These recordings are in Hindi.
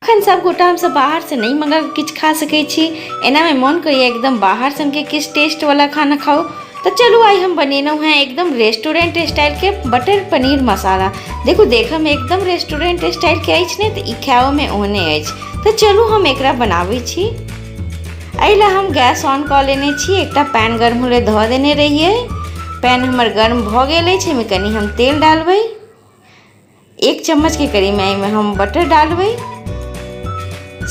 अखन सब गोटा हम सब बाहर से नहीं मंगा के किछ खा सके छी। एना में मन करिए एकदम बाहर से हमके किछ टेस्ट वाला खाना खाओ। तो चलो आई हम बनेनौ हैं एकदम रेस्टोरेंट स्टाइल के बटर पनीर मसाला। देखो देखा में एकदम रेस्टोरेंट स्टाइल के अछि ने, तो ई खाओ में ओहने अछि। तो चलू हम एकरा बनाबै छी। एहिला हम गैस ऑन कऽ लेने छी, एकटा पैन गर्म होले धऽ देने रहिए। पैन हमर गर्म भऽ गेल अछि, एहिमे कनी हम तेल डालबै। 1 चम्मच के करीब में हम बटर डालबै।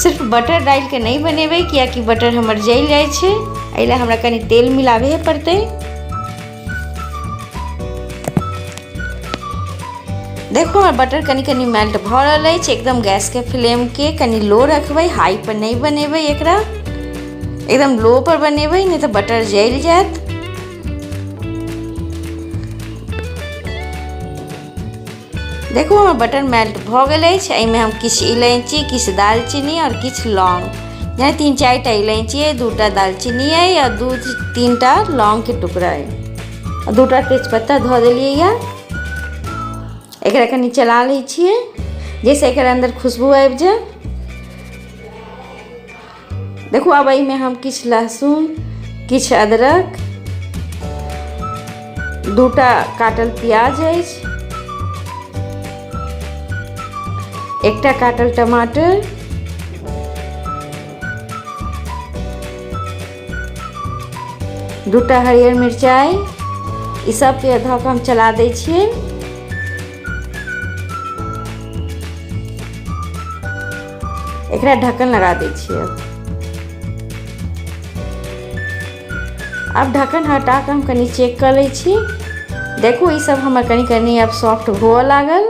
सिर्फ बटर डाल के नहीं बनेबै, कियाकि बटर हमर जल जाए छै। एहिला हमरा कनी तेल मिलाबे पड़तै। देखो हमर बटर कनी कनी मेल्ट भऽ रहल अछि। एकदम गैस के फ्लेम के कनी लो रखबै, हाई पर नहीं बनेबै। एकरा एकदम लो पर बनेबै, नहीं तो बटर जल जाएत। देखो हमर बटर मेल्ट भऽ गेल अछि। एहिमे हम किछ इलायची, किछ दालचीनी और किछ लौंग, जेना 3-4 टा इलायची है, 2 टा दालचीनी है और 2-3 टा लौंग के टुकड़ा है और 2 टा तेजपत्ता धऽ देलियै या। एकरा कनी चला लै छियै, जैसे एकरा अंदर खुशबू आबि जाए। देखो अब एहिमे हम किछ लहसुन, किछ अदरक, 2 टा काटल प्याज अछि, 1 टा काटल टमाटर, 2 टा हरियर मिरचाई, ई सब पे धऽ कऽ हम चला दै छियै। एकरा ढक्कन लगा दै छियै। अब ढक्कन हटा कऽ हम कनी चेक कर लै छी। देखो ई सब हमर कनी कनी अब सॉफ्ट होअ लागल।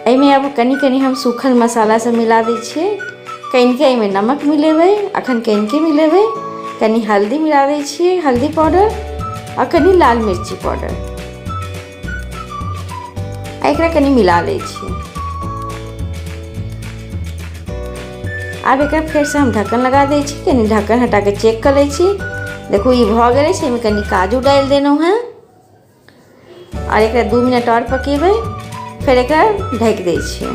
एहिमे अब कनी कनी हम सूखल मसाला सब मिला दै छियै। कनिके एहिमे नमक मिलेबै, अखन कनिके मिलेबै। कनी हल्दी मिला दै छियै, हल्दी पाउडर और कनी लाल मिर्ची पाउडर। एकरा कनी मिला लै छियै। अब एकरा फेर से हम ढक्कन लगा दै छी। कनी ढक्कन हटा के चेक कर लै छी। देखो ई भऽ गेल छै। एहिमे कनी काजू डालि देलहुँ हैं और एकरा 2 मिनट और पकेबै, फिर एकरा ढक दै छियै।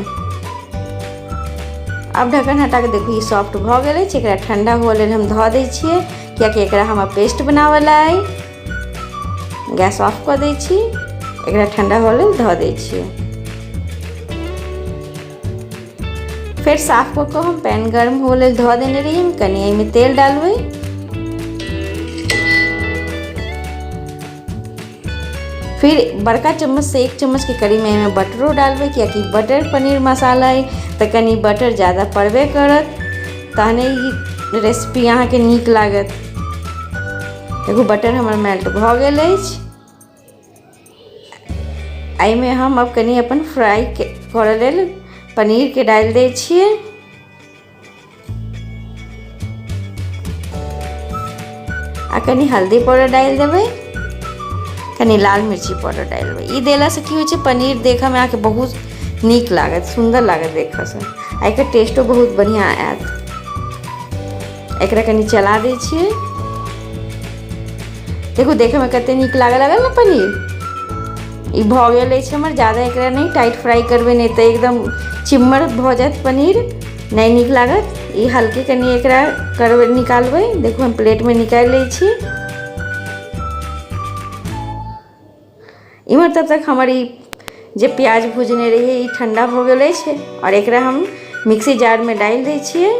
अब ढक्कन हटा के देखो ई सॉफ्ट भऽ गेल छै। एकरा ठंडा हुअ लेल हम धऽ दै छियै, कियाकि एकरा हम पेस्ट बनावला अइ। गैस ऑफ कऽ दै छी, एकरा ठंडा हुअ लेल धऽ दै छियै। फिर साफ कऽ के हम पैन गर्म हुअ लेल धऽ देने रहिए। कनी एहिमे तेल डालबै, फिर बड़का चम्मच से 1 चम्मच के करीब में एहिमे बटरो डालबै, कियाकि बटर पनीर मसाला है तो कनी बटर ज़्यादा पड़बे करत, तहने ई रेसिपी अहाँके नीक लागत। देखो बटर हमर मेल्ट भऽ गेल अछि। एहिमे हम अब कनी अपन फ्राई करऽ लेल पनीर के डालि दै छियै। आ कनी हल्दी पाउडर डालि देबै, कनी लाल मिर्ची पाउडर डालबै। ई देला से की होइ छै, पनीर देखऽ में अहाँके बहुत नीक लागत, सुंदर लागत देखऽ से। एकर टेस्टो बहुत बढ़िया आयत। एकरा कनी चला दै छियै। देखो देखे में कते नीक लागल लागल ना पनीर। ई भऽ गेल अछि हमर। ज़्यादा एकरा नहीं टाइट फ्राई करबै, नहीं तो एकदम चिम्मर भऽ जायत पनीर, नहीं नीक लागत। ई हल्के कनी एकरा करबै, निकालबै। देखो हम प्लेट में निकालि लै छी। इमहर तब तक हमर ई जे प्याज भुजने रहिए ई ठंडा भऽ गेल अछि और एकरा हम मिक्सी जार में डालि दै छियै।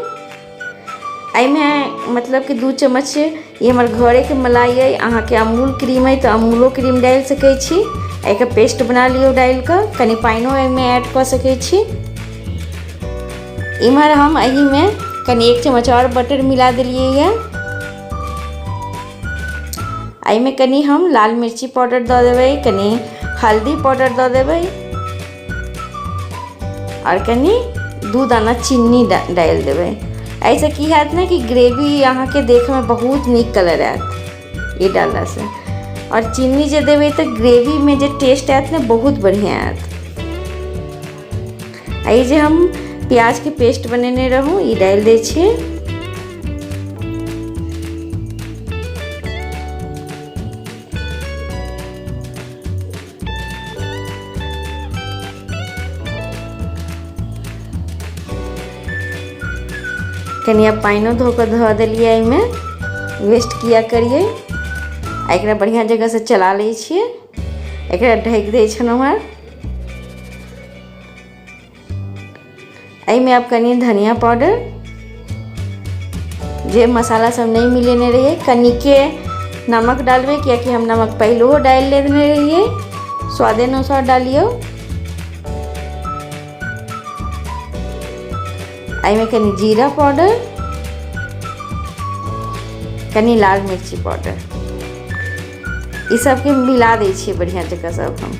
एहिमे मतलब कि 2 चम्मच ये हमर घरे के मलाई है। अहाँके अमूल क्रीम है तो अमूलो क्रीम डालि सकै छी। एकर पेस्ट बना लियो डालि कऽ, कनी पानियो एहिमे ऐड कऽ सकै छी। इम्हर हम एही में कनी 1 चम्मच और बटर मिला देलिए है। एहिमे कनी हम लाल मिर्ची पाउडर दऽ देबै, कनी हल्दी पाउडर दऽ देबै और कनी 2 दाना चीनी डालि देबै। ऐसे की हैत ना कि ग्रेवी अहाँके देखे में बहुत नीक कलर आयत ये डालला से। और चीनी जे देबै तो ग्रेवी में जे टेस्ट आयत ना बहुत बढ़िया आयत। आई जे हम प्याज के पेस्ट बनेने रहूँ ई डालि दै छियै। कनी अब पानिओ धो कऽ धऽ देलियै एहिमे, वेस्ट किया करिए। आ एकरा बढ़िया जगह से चला लै छियै। एकरा ढकि दै छलहुँ हेँ। एहिमे अब कनी धनिया पाउडर, जे मसाला सब नहीं मिलेने रहिए, कनिके नमक डालबे, कियाकि हम नमक पहले डाल लेने रहिए। स्वाद अनुसार डालियो। एहिमे कनी जीरा पाउडर, कनी लाल मिर्ची पाउडर, ई सबके मिला दै छियै बढ़िया जगह सब हम।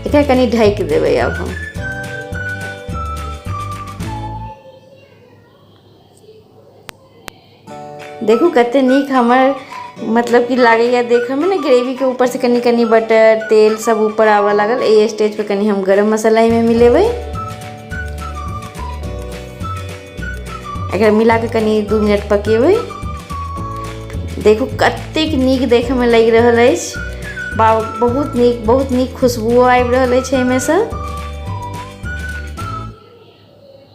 एकरा कनी ढकि देबै अब हम। देखू कते नीक हमर मतलब कि लागैया देखे में ना, ग्रेवी के ऊपर से कनी कनी बटर तेल सब ऊपर आवा लागल। ए स्टेज पे कनी हम गरम मसाला में मिलेबै। एकरा मिला के कनी 2 मिनट पकेबै। देखू कतेक नीक देखे में लग रहल अछि। बहुत नीक खुशबुओ आबि रहल अछि एहिमे से।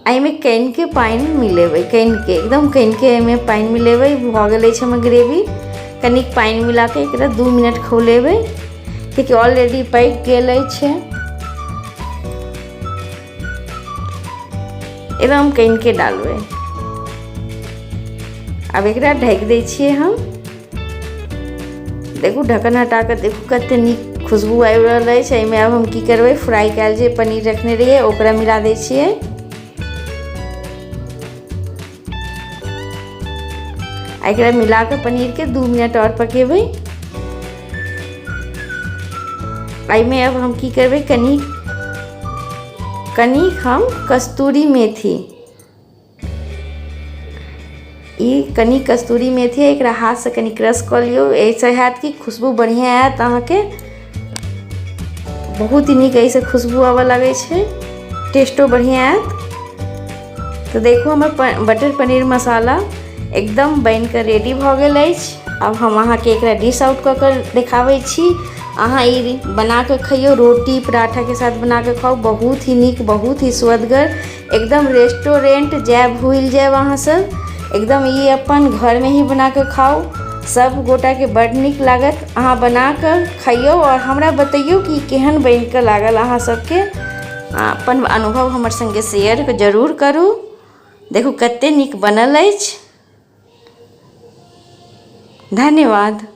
एहिमे कनि के पानि मिलेबै, एकदम कनि के एहिमे पानि मिलेबै। भऽ गेल अछि हमर ग्रेवी। कनिक पानि मिला के एकरा 2 मिनट खौलेबै, क्योंकि ऑलरेडी पक गेल अछि। एकदम कनि के डालबै। अब एकरा ढकि दै छियै हम। देखू ढक्कन हटा के देखू कते नीक खुशबू आबि रहल अछि। एहिमे अब हम की करबै, फ्राई कयल जे पनीर रखने रहिए ओकरा मिला दै छियै। एकरा मिला के पनीर के 2 मिनट और पकेबै। एहिमे अब हम की करबै, कनी हम कस्तूरी मेथी, कनी कस्तूरी मेथी एकरा हाथ से कनी क्रश कऽ लियो। ऐसे हैत कि खुशबू बढ़िया आयत अहाँके। बहुत ही नीक ऐसे खुशबू आबऽ लगे छै, टेस्टो बढ़िया आयत। तो देखो हमर बटर पनीर मसाला एकदम बन कर रेडी भऽ गेल अछि। अब हम अहाँके एकरा डिश आउट कऽ कर देखाबै छी। अहाँ ई बना के खइयो, रोटी पराठा के साथ बना के खाओ। बहुत ही नीक, बहुत ही स्वदगर, एकदम रेस्टोरेंट जायब भूल जायब अहाँ सब। एकदम ई अपन घर में ही बना के खाओ, सब गोटा के बड़ नीक लागत। अहाँ बना कर खाइयो और हमरा बतैयो कि केहन बन के लागल अहाँ सबके। अपन अनुभव हमर संगे शेयर जरूर करू। देखू कते नीक बनल अछि। धन्यवाद।